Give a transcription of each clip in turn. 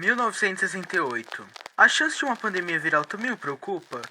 1968. A chance de uma pandemia viral também o preocupa?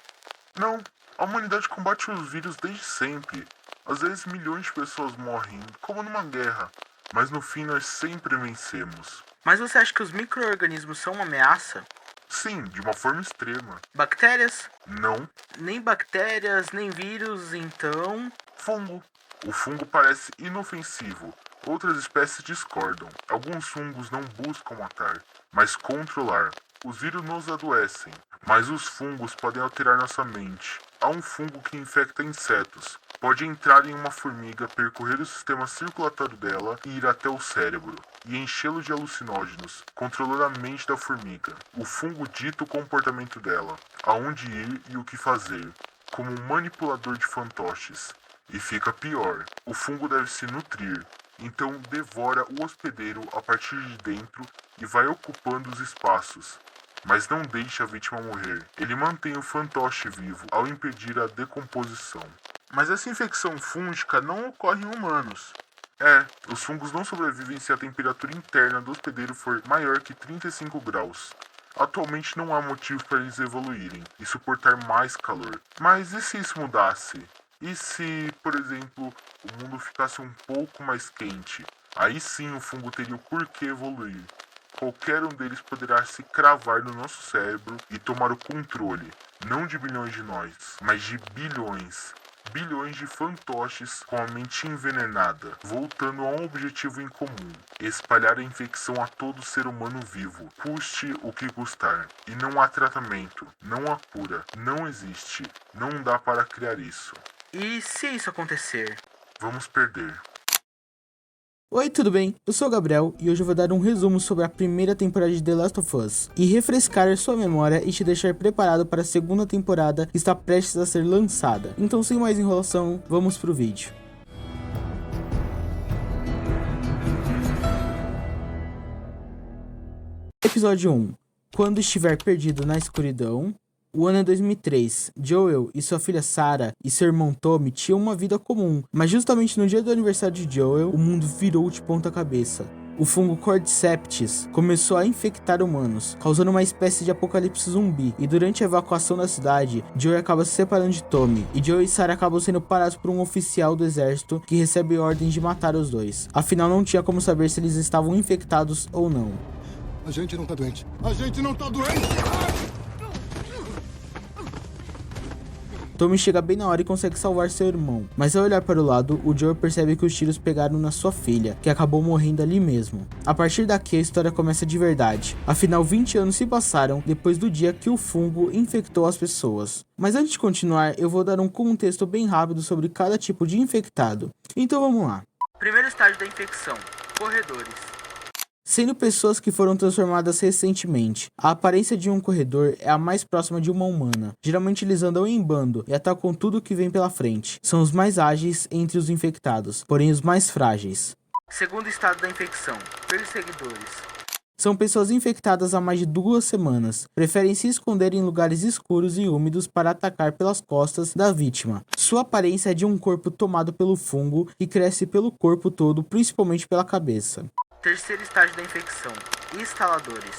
Não, a humanidade combate os vírus desde sempre. Às vezes milhões de pessoas morrem, como numa guerra, mas no fim nós sempre vencemos. Mas você acha que os micro-organismos são uma ameaça? Sim, de uma forma extrema. Bactérias? Não. Nem bactérias, nem vírus, então... Fungo. O fungo parece inofensivo. Outras espécies discordam. Alguns fungos não buscam matar, mas controlar. Os vírus nos adoecem, mas os fungos podem alterar nossa mente. Há um fungo que infecta insetos. Pode entrar em uma formiga, percorrer o sistema circulatório dela e ir até o cérebro, e enchê-lo de alucinógenos, controlando a mente da formiga. O fungo dita o comportamento dela, aonde ir e o que fazer, como um manipulador de fantoches. E fica pior, o fungo deve se nutrir, então devora o hospedeiro a partir de dentro e vai ocupando os espaços. Mas não deixa a vítima morrer. Ele mantém o fantoche vivo ao impedir a decomposição. Mas essa infecção fúngica não ocorre em humanos. Os fungos não sobrevivem se a temperatura interna do hospedeiro for maior que 35 graus. Atualmente não há motivo para eles evoluírem e suportar mais calor. Mas e se isso mudasse? E se, por exemplo, o mundo ficasse um pouco mais quente? Aí sim o fungo teria o porquê evoluir. Qualquer um deles poderá se cravar no nosso cérebro e tomar o controle, não de bilhões de nós, mas de bilhões. Bilhões de fantoches com a mente envenenada, voltando a um objetivo em comum: espalhar a infecção a todo ser humano vivo, custe o que custar. E não há tratamento, não há cura, não existe, não dá para criar isso. E se isso acontecer? Vamos perder. Oi, tudo bem? Eu sou o Gabriel e hoje eu vou dar um resumo sobre a primeira temporada de The Last of Us e refrescar sua memória e te deixar preparado para a segunda temporada que está prestes a ser lançada. Então, sem mais enrolação, vamos pro vídeo. Episódio 1. Quando estiver perdido na escuridão. O ano é 2003. Joel e sua filha Sarah e seu irmão Tommy tinham uma vida comum, mas justamente no dia do aniversário de Joel, o mundo virou de ponta cabeça. O fungo Cordyceps começou a infectar humanos, causando uma espécie de apocalipse zumbi, e durante a evacuação da cidade, Joel acaba se separando de Tommy, e Joel e Sarah acabam sendo parados por um oficial do exército que recebe ordens de matar os dois. Afinal, não tinha como saber se eles estavam infectados ou não. A gente não tá doente. A gente não tá doente! Tommy chega bem na hora e consegue salvar seu irmão, mas ao olhar para o lado, o Joel percebe que os tiros pegaram na sua filha, que acabou morrendo ali mesmo. A partir daqui a história começa de verdade, afinal 20 anos se passaram depois do dia que o fungo infectou as pessoas. Mas antes de continuar, eu vou dar um contexto bem rápido sobre cada tipo de infectado. Então vamos lá. Primeiro estágio da infecção: corredores. Sendo pessoas que foram transformadas recentemente. A aparência de um corredor é a mais próxima de uma humana. Geralmente eles andam em bando e atacam tudo que vem pela frente. São os mais ágeis entre os infectados, porém os mais frágeis. Segundo estado da infecção: perseguidores. São pessoas infectadas há mais de 2 semanas. Preferem se esconder em lugares escuros e úmidos para atacar pelas costas da vítima. Sua aparência é de um corpo tomado pelo fungo que cresce pelo corpo todo, principalmente pela cabeça. Terceiro estágio da infecção: instaladores.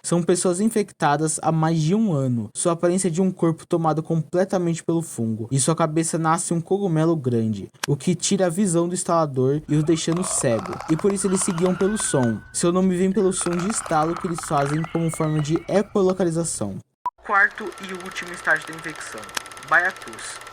São pessoas infectadas há mais de 1 ano. Sua aparência é de um corpo tomado completamente pelo fungo. E sua cabeça nasce um cogumelo grande, o que tira a visão do instalador e os deixando cego. E por isso eles se guiam pelo som. Seu nome vem pelo som de estalo que eles fazem como forma de ecolocalização. Quarto e último estágio da infecção: baiatus.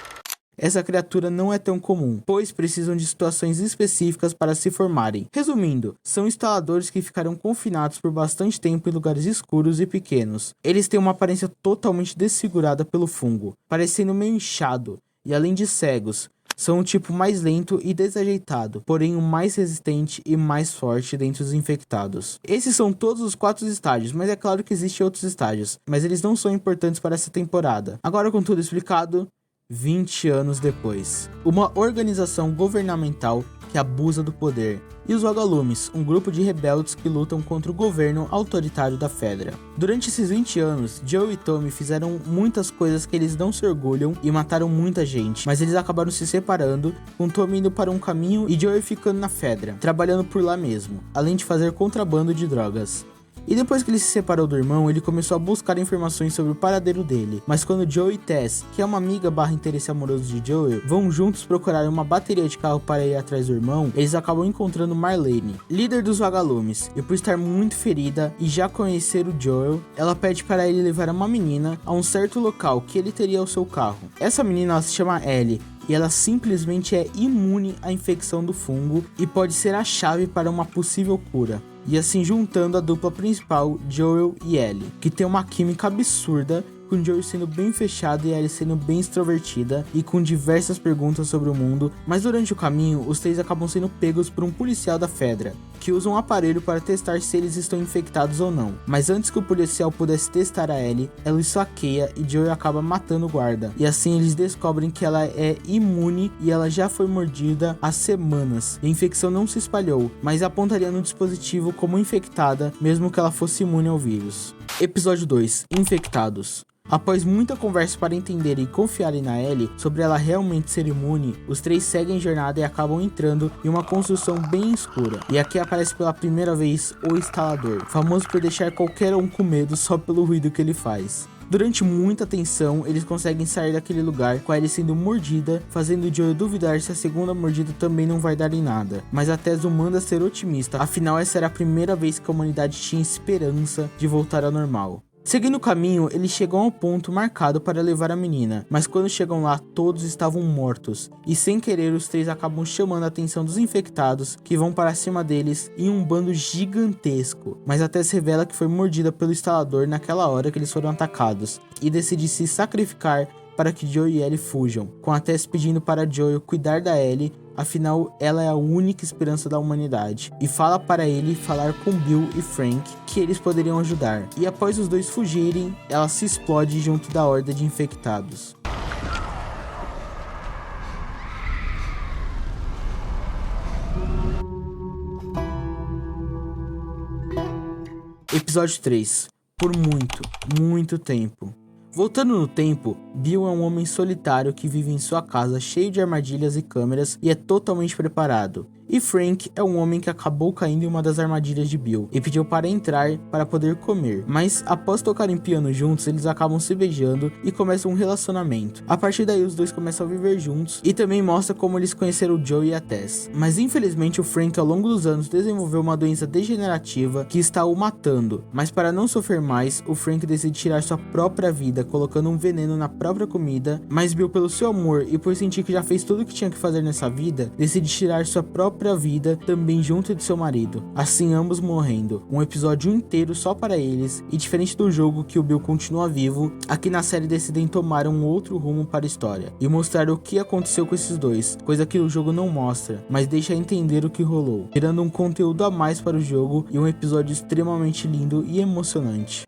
Essa criatura não é tão comum, pois precisam de situações específicas para se formarem. Resumindo, são instaladores que ficaram confinados por bastante tempo em lugares escuros e pequenos. Eles têm uma aparência totalmente desfigurada pelo fungo, parecendo meio inchado, e além de cegos, são o tipo mais lento e desajeitado, porém o mais resistente e mais forte dentre os infectados. Esses são todos os 4 estágios, mas é claro que existem outros estágios, mas eles não são importantes para essa temporada. Agora, com tudo explicado, 20 anos depois, uma organização governamental que abusa do poder, e os Vagalumes, um grupo de rebeldes que lutam contra o governo autoritário da Fedra. Durante esses 20 anos, Joel e Tommy fizeram muitas coisas que eles não se orgulham e mataram muita gente, mas eles acabaram se separando, com Tommy indo para um caminho e Joel ficando na Fedra, trabalhando por lá mesmo, além de fazer contrabando de drogas. E depois que ele se separou do irmão, ele começou a buscar informações sobre o paradeiro dele. Mas quando Joel e Tess, que é uma amiga barra interesse amoroso de Joel, vão juntos procurar uma bateria de carro para ir atrás do irmão, eles acabam encontrando Marlene, líder dos vagalumes, e por estar muito ferida e já conhecer o Joel, ela pede para ele levar uma menina a um certo local que ele teria o seu carro. Essa menina ela se chama Ellie, e ela simplesmente é imune à infecção do fungo e pode ser a chave para uma possível cura. E assim juntando a dupla principal, Joel e Ellie, que tem uma química absurda, com Joel sendo bem fechado e Ellie sendo bem extrovertida e com diversas perguntas sobre o mundo, mas durante o caminho, os três acabam sendo pegos por um policial da Fedra, que usa um aparelho para testar se eles estão infectados ou não. Mas antes que o policial pudesse testar a Ellie, ela o saqueia e Joel acaba matando o guarda. E assim eles descobrem que ela é imune e ela já foi mordida há semanas. E a infecção não se espalhou, mas apontaria no dispositivo como infectada, mesmo que ela fosse imune ao vírus. Episódio 2: Infectados. Após muita conversa para entenderem e confiarem na Ellie sobre ela realmente ser imune, os três seguem jornada e acabam entrando em uma construção bem escura. E aqui aparece pela primeira vez o instalador, famoso por deixar qualquer um com medo só pelo ruído que ele faz. Durante muita tensão, eles conseguem sair daquele lugar com a Ellie sendo mordida, fazendo Joel duvidar se a segunda mordida também não vai dar em nada. Mas a Tess o manda ser otimista, afinal essa era a primeira vez que a humanidade tinha esperança de voltar ao normal. Seguindo o caminho, eles chegam ao ponto marcado para levar a menina, mas quando chegam lá, todos estavam mortos, e sem querer os três acabam chamando a atenção dos infectados, que vão para cima deles em um bando gigantesco, mas até se revela que foi mordida pelo instalador naquela hora que eles foram atacados, e decide se sacrificar para que Joel e Ellie fujam, com a Tess pedindo para Joel cuidar da Ellie, afinal ela é a única esperança da humanidade, e fala para ele falar com Bill e Frank que eles poderiam ajudar. E após os dois fugirem, ela se explode junto da horda de infectados. Episódio 3: Por muito tempo. Voltando no tempo, Bill é um homem solitário que vive em sua casa cheio de armadilhas e câmeras e é totalmente preparado. E Frank é um homem que acabou caindo em uma das armadilhas de Bill e pediu para entrar para poder comer. Mas após tocarem piano juntos, eles acabam se beijando e começam um relacionamento. A partir daí os dois começam a viver juntos e também mostra como eles conheceram o Joe e a Tess. Mas infelizmente o Frank ao longo dos anos desenvolveu uma doença degenerativa que está o matando. Mas para não sofrer mais, o Frank decide tirar sua própria vida colocando um veneno na própria comida. Mas Bill, pelo seu amor e por sentir que já fez tudo o que tinha que fazer nessa vida, decide tirar sua própria vida também junto de seu marido, assim ambos morrendo. Um episódio inteiro só para eles, e diferente do jogo que o Bill continua vivo, aqui na série decidem tomar um outro rumo para a história e mostrar o que aconteceu com esses dois, coisa que o jogo não mostra, mas deixa entender o que rolou, gerando um conteúdo a mais para o jogo e um episódio extremamente lindo e emocionante.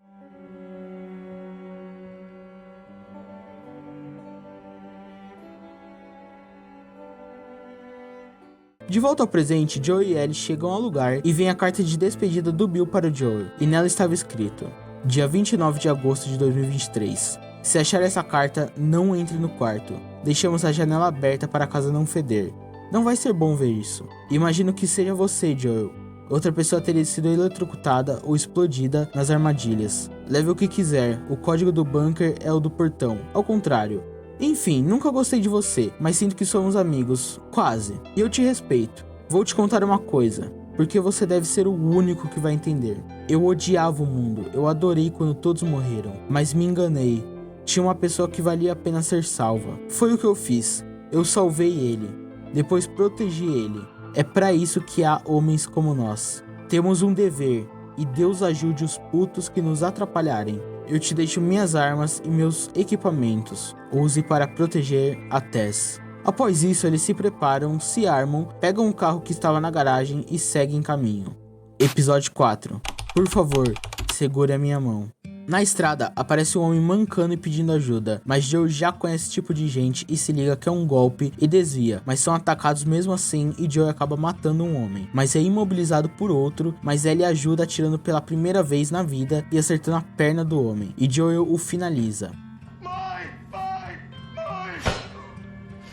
De volta ao presente, Joel e Ellie chegam ao lugar e vem a carta de despedida do Bill para o Joel, e nela estava escrito: dia 29 de agosto de 2023. Se achar essa carta, não entre no quarto. Deixamos a janela aberta para a casa não feder. Não vai ser bom ver isso. Imagino que seja você, Joel. Outra pessoa teria sido eletrocutada ou explodida nas armadilhas. Leve o que quiser, o código do bunker é o do portão. Ao contrário. Enfim, nunca gostei de você, mas sinto que somos amigos, quase. E eu te respeito. Vou te contar uma coisa, porque você deve ser o único que vai entender. Eu odiava o mundo, eu adorei quando todos morreram, mas me enganei. Tinha uma pessoa que valia a pena ser salva. Foi o que eu fiz. Eu salvei ele. Depois protegi ele. É para isso que há homens como nós. Temos um dever, e Deus ajude os putos que nos atrapalharem. Eu te deixo minhas armas e meus equipamentos. Use para proteger a Tess. Após isso, eles se preparam, se armam, pegam um carro que estava na garagem e seguem caminho. Episódio 4. Por favor, segure a minha mão. Na estrada, aparece um homem mancando e pedindo ajuda, mas Joe já conhece esse tipo de gente e se liga que é um golpe e desvia, mas são atacados mesmo assim e Joe acaba matando um homem, mas é imobilizado por outro, mas ele ajuda atirando pela primeira vez na vida e acertando a perna do homem, e Joel o finaliza.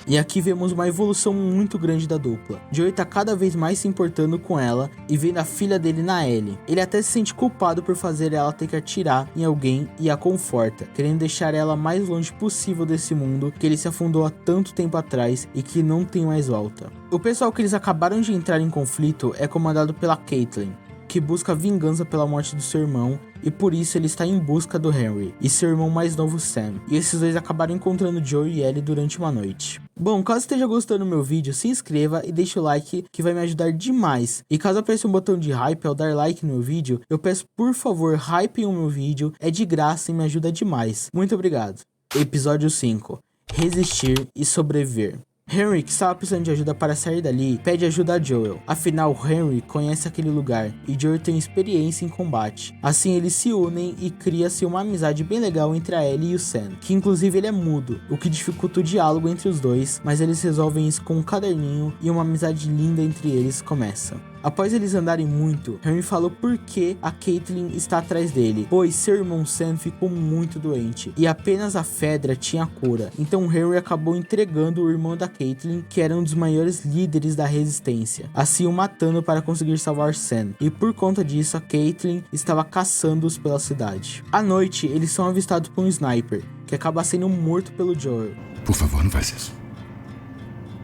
E aqui vemos uma evolução muito grande da dupla. Joey tá cada vez mais se importando com ela e vendo a filha dele na Ellie. Ele até se sente culpado por fazer ela ter que atirar em alguém e a conforta, querendo deixar ela mais longe possível desse mundo que ele se afundou há tanto tempo atrás e que não tem mais volta. O pessoal que eles acabaram de entrar em conflito é comandado pela Caitlyn, que busca vingança pela morte do seu irmão e por isso ele está em busca do Henry e seu irmão mais novo Sam. E esses dois acabaram encontrando Joey e Ellie durante uma noite. Bom, caso esteja gostando do meu vídeo, se inscreva e deixe o like que vai me ajudar demais. E caso apareça um botão de hype ao dar like no meu vídeo, eu peço por favor, hypem o meu vídeo, é de graça e me ajuda demais. Muito obrigado. Episódio 5. Resistir e sobreviver. Henry, que estava precisando de ajuda para sair dali, pede ajuda a Joel. Afinal, Henry conhece aquele lugar e Joel tem experiência em combate. Assim, eles se unem e cria-se uma amizade bem legal entre a Ellie e o Sam, que inclusive ele é mudo, o que dificulta o diálogo entre os dois, mas eles resolvem isso com um caderninho e uma amizade linda entre eles começa. Após eles andarem muito, Henry falou por que a Caitlyn está atrás dele, pois seu irmão Sam ficou muito doente e apenas a Fedra tinha cura. Então Henry acabou entregando o irmão da Caitlyn, que era um dos maiores líderes da resistência, assim o matando para conseguir salvar Sam. E por conta disso, a Caitlyn estava caçando-os pela cidade. À noite, eles são avistados por um sniper, que acaba sendo morto pelo Joel. Por favor, não faz isso.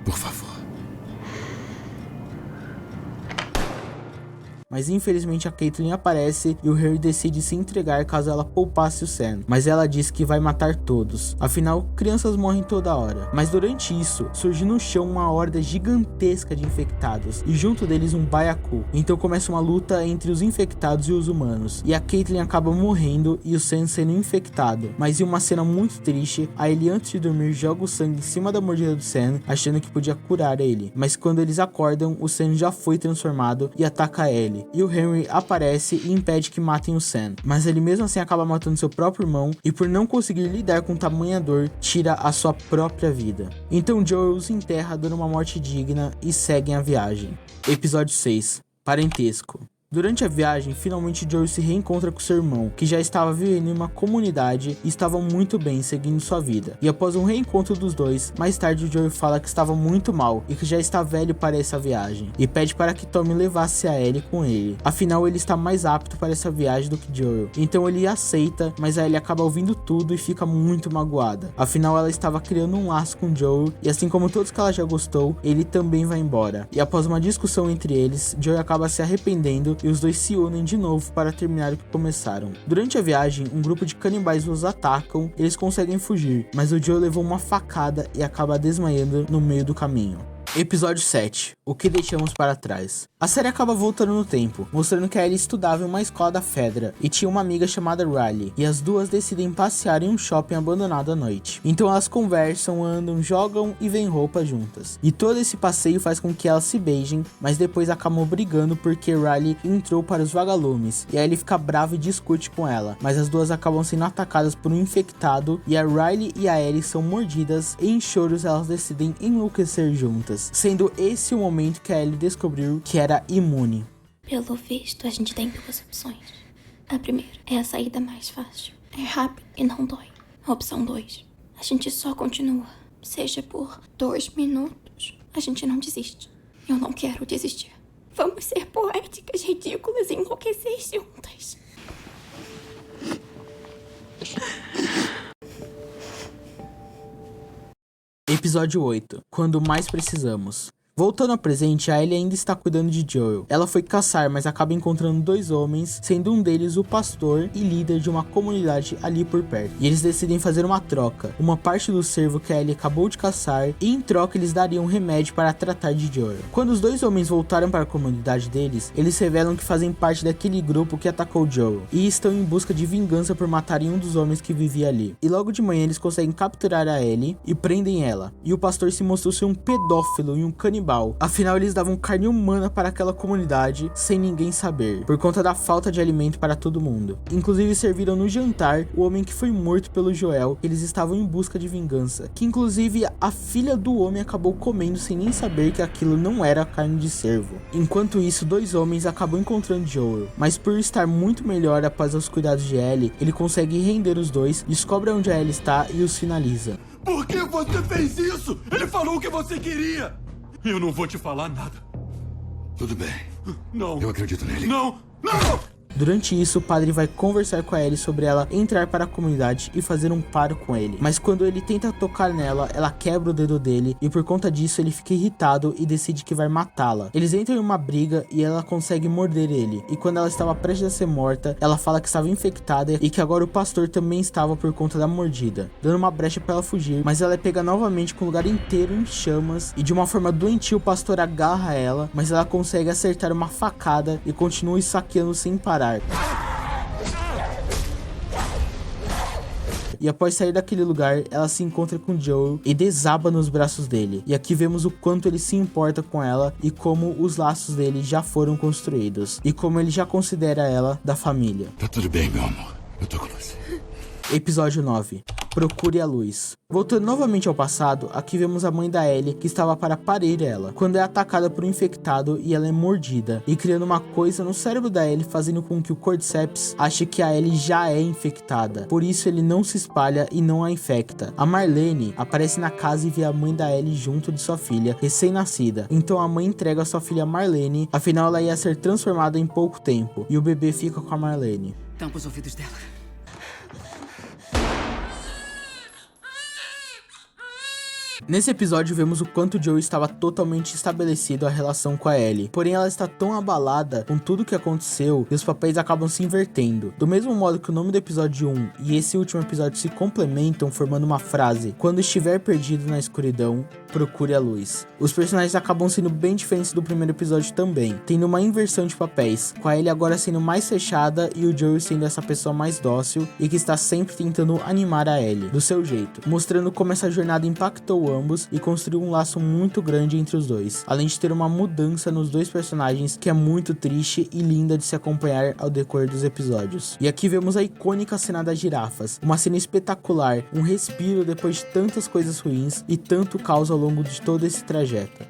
Por favor. Mas infelizmente a Caitlyn aparece e o Harry decide se entregar caso ela poupasse o Sam. Mas ela diz que vai matar todos. Afinal, crianças morrem toda hora. Mas durante isso, surge no chão uma horda gigantesca de infectados. E junto deles um baiacu. Então começa uma luta entre os infectados e os humanos. E a Caitlyn acaba morrendo e o Sam sendo infectado. Mas em uma cena muito triste, a Ellie antes de dormir joga o sangue em cima da mordida do Sam, achando que podia curar ele. Mas quando eles acordam, o Sam já foi transformado e ataca a Ellie. E o Henry aparece e impede que matem o Sam, mas ele mesmo assim acaba matando seu próprio irmão e por não conseguir lidar com tamanha dor, tira a sua própria vida. Então Joel os enterra dando uma morte digna e seguem a viagem. Episódio 6. Parentesco. Durante a viagem, finalmente Joel se reencontra com seu irmão, que já estava vivendo em uma comunidade e estavam muito bem seguindo sua vida. E após um reencontro dos dois, mais tarde Joel fala que estava muito mal e que já está velho para essa viagem, e pede para que Tommy levasse a Ellie com ele. Afinal, ele está mais apto para essa viagem do que Joel. Então ele aceita, mas a Ellie acaba ouvindo tudo e fica muito magoada. Afinal, ela estava criando um laço com Joel, e assim como todos que ela já gostou, ele também vai embora. E após uma discussão entre eles, Joel acaba se arrependendo e os dois se unem de novo para terminar o que começaram. Durante a viagem, um grupo de canibais os atacam, eles conseguem fugir, mas o Joe levou uma facada e acaba desmaiando no meio do caminho. Episódio 7. O que deixamos para trás. A série acaba voltando no tempo, mostrando que a Ellie estudava em uma escola da Fedra e tinha uma amiga chamada Riley, e as duas decidem passear em um shopping abandonado à noite. Então elas conversam, andam, jogam e veem roupas juntas. E todo esse passeio faz com que elas se beijem, mas depois acabam brigando porque Riley entrou para os vagalumes, e a Ellie fica brava e discute com ela, mas as duas acabam sendo atacadas por um infectado, e a Riley e a Ellie são mordidas, e em choros elas decidem enlouquecer juntas, sendo esse o momento que a Ellie descobriu que era imune. Pelo visto, a gente tem duas opções. A primeira é a saída mais fácil. É rápido e não dói. A opção 2, a gente só continua. Seja por 2 minutos, a gente não desiste. Eu não quero desistir. Vamos ser poéticas, ridículas e enlouquecer juntas. Episódio 8. Quando mais precisamos. Voltando ao presente, a Ellie ainda está cuidando de Joel. Ela foi caçar, mas acaba encontrando 2 homens, sendo um deles o pastor e líder de uma comunidade ali por perto. E eles decidem fazer uma troca. Uma parte do cervo que a Ellie acabou de caçar, e em troca eles dariam um remédio para tratar de Joel. Quando os 2 homens voltaram para a comunidade deles, eles revelam que fazem parte daquele grupo que atacou Joel, e estão em busca de vingança por matarem um dos homens que vivia ali. E logo de manhã eles conseguem capturar a Ellie e prendem ela. E o pastor se mostrou ser um pedófilo e um canibal. Afinal, eles davam carne humana para aquela comunidade sem ninguém saber, por conta da falta de alimento para todo mundo. Inclusive serviram no jantar o homem que foi morto pelo Joel. Eles estavam em busca de vingança, que inclusive a filha do homem acabou comendo sem nem saber que aquilo não era carne de cervo. Enquanto isso, 2 homens acabam encontrando Joel, mas por estar muito melhor após os cuidados de Ellie, ele consegue render os dois, descobre onde a Ellie está e os finaliza. Por que você fez isso? Ele falou o que você queria! Eu não vou te falar nada. Tudo bem. Não. Eu acredito nele. Não! Não! Durante isso, o padre vai conversar com a Ellie sobre ela entrar para a comunidade e fazer um paro com ele. Mas quando ele tenta tocar nela, ela quebra o dedo dele e por conta disso ele fica irritado e decide que vai matá-la. Eles entram em uma briga e ela consegue morder ele. E quando ela estava prestes a ser morta, ela fala que estava infectada e que agora o pastor também estava por conta da mordida, dando uma brecha para ela fugir. Mas ela é pega novamente com o lugar inteiro em chamas e de uma forma doentia o pastor agarra ela, mas ela consegue acertar uma facada e continua esfaqueando sem parar. E após sair daquele lugar, ela se encontra com Joel e desaba nos braços dele. E aqui vemos o quanto ele se importa com ela e como os laços dele já foram construídos. E como ele já considera ela da família. Tá tudo bem, meu amor. Eu tô com você. Episódio 9. Procure a luz. Voltando novamente ao passado, aqui vemos a mãe da Ellie que estava para parir ela, quando é atacada por um infectado e ela é mordida, e criando uma coisa no cérebro da Ellie, fazendo com que o Cordyceps ache que a Ellie já é infectada, por isso ele não se espalha e não a infecta. A Marlene aparece na casa e vê a mãe da Ellie junto de sua filha, recém-nascida, então a mãe entrega a sua filha Marlene, afinal ela ia ser transformada em pouco tempo, e o bebê fica com a Marlene. Tampa os ouvidos dela. Nesse episódio vemos o quanto Joel estava totalmente estabelecido a relação com a Ellie, porém ela está tão abalada com tudo que aconteceu e os papéis acabam se invertendo. Do mesmo modo que o nome do episódio 1 e esse último episódio se complementam formando uma frase: quando estiver perdido na escuridão, procure a luz. Os personagens acabam sendo bem diferentes do primeiro episódio também, tendo uma inversão de papéis, com a Ellie agora sendo mais fechada e o Joel sendo essa pessoa mais dócil e que está sempre tentando animar a Ellie, do seu jeito, mostrando como essa jornada impactou ambos e construiu um laço muito grande entre os dois, além de ter uma mudança nos dois personagens que é muito triste e linda de se acompanhar ao decorrer dos episódios. E aqui vemos a icônica cena das girafas, uma cena espetacular, um respiro depois de tantas coisas ruins e tanto caos ao longo de todo esse trajeto.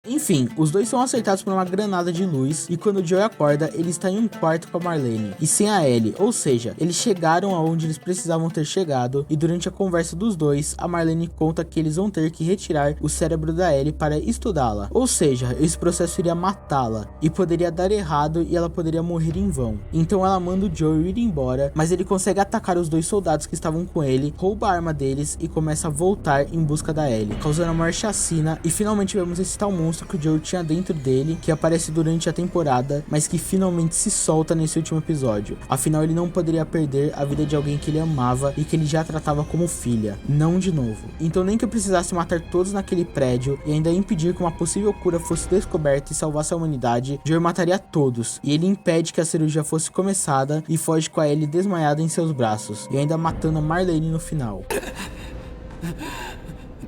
Enfim, os dois são acertados por uma granada de luz e quando o Joel acorda, ele está em um quarto com a Marlene e sem a Ellie, ou seja, eles chegaram aonde eles precisavam ter chegado e durante a conversa dos dois, a Marlene conta que eles vão ter que retirar o cérebro da Ellie para estudá-la, ou seja, esse processo iria matá-la e poderia dar errado e ela poderia morrer em vão. Então ela manda o Joel ir embora, mas ele consegue atacar os dois soldados que estavam com ele, rouba a arma deles e começa a voltar em busca da Ellie, causando a maior chacina e finalmente vemos esse tal monstro que o Joel tinha dentro dele, que aparece durante a temporada, mas que finalmente se solta nesse último episódio. Afinal, ele não poderia perder a vida de alguém que ele amava e que ele já tratava como filha. Não de novo. Então nem que eu precisasse matar todos naquele prédio e ainda impedir que uma possível cura fosse descoberta e salvasse a humanidade, Joel mataria todos. E ele impede que a cirurgia fosse começada e foge com a Ellie desmaiada em seus braços. E ainda matando a Marlene no final.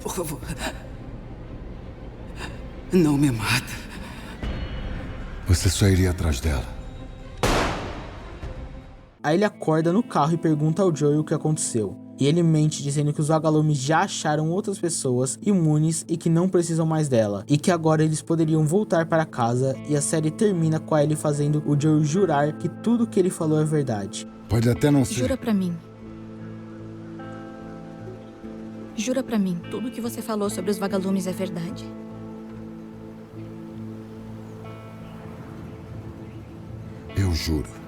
Por favor. Não me mata. Você só iria atrás dela. Aí ele acorda no carro e pergunta ao Joel o que aconteceu. E ele mente dizendo que os vagalumes já acharam outras pessoas imunes e que não precisam mais dela. E que agora eles poderiam voltar para casa e a série termina com ele fazendo o Joel jurar que tudo que ele falou é verdade. Pode até não ser. Jura pra mim. Jura pra mim, tudo que você falou sobre os vagalumes é verdade. Eu juro.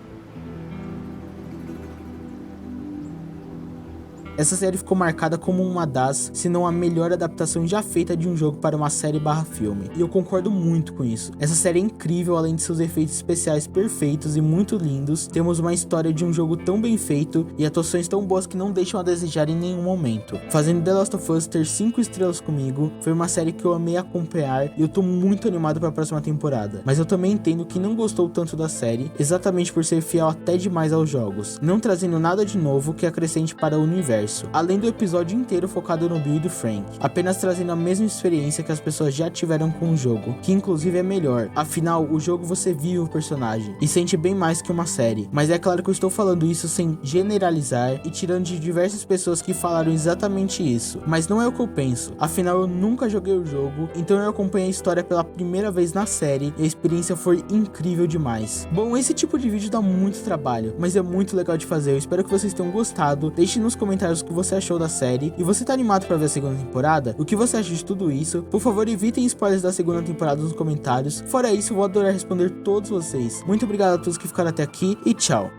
Essa série ficou marcada como uma das, se não a melhor adaptação já feita de um jogo para uma série/filme. E eu concordo muito com isso. Essa série é incrível, além de seus efeitos especiais perfeitos e muito lindos. Temos uma história de um jogo tão bem feito e atuações tão boas que não deixam a desejar em nenhum momento. Fazendo The Last of Us ter 5 estrelas comigo, foi uma série que eu amei acompanhar e eu tô muito animado para a próxima temporada. Mas eu também entendo que não gostou tanto da série, exatamente por ser fiel até demais aos jogos, não trazendo nada de novo que acrescente para o universo. universo, além do episódio inteiro focado no Bill e do Frank, apenas trazendo a mesma experiência que as pessoas já tiveram com o jogo, que inclusive é melhor. Afinal, o jogo você vive o personagem e sente bem mais que uma série. Mas é claro que eu estou falando isso sem generalizar e tirando de diversas pessoas que falaram exatamente isso, mas não é o que eu penso. Afinal, eu nunca joguei o jogo, então eu acompanhei a história pela primeira vez na série e a experiência foi incrível demais. Bom, esse tipo de vídeo dá muito trabalho, mas é muito legal de fazer. Eu espero que vocês tenham gostado. Deixe nos comentários o que você achou da série. E você tá animado pra ver a segunda temporada? O que você acha de tudo isso? Por favor, evitem spoilers da segunda temporada nos comentários. Fora isso, eu vou adorar responder todos vocês. Muito obrigado a todos que ficaram até aqui e tchau!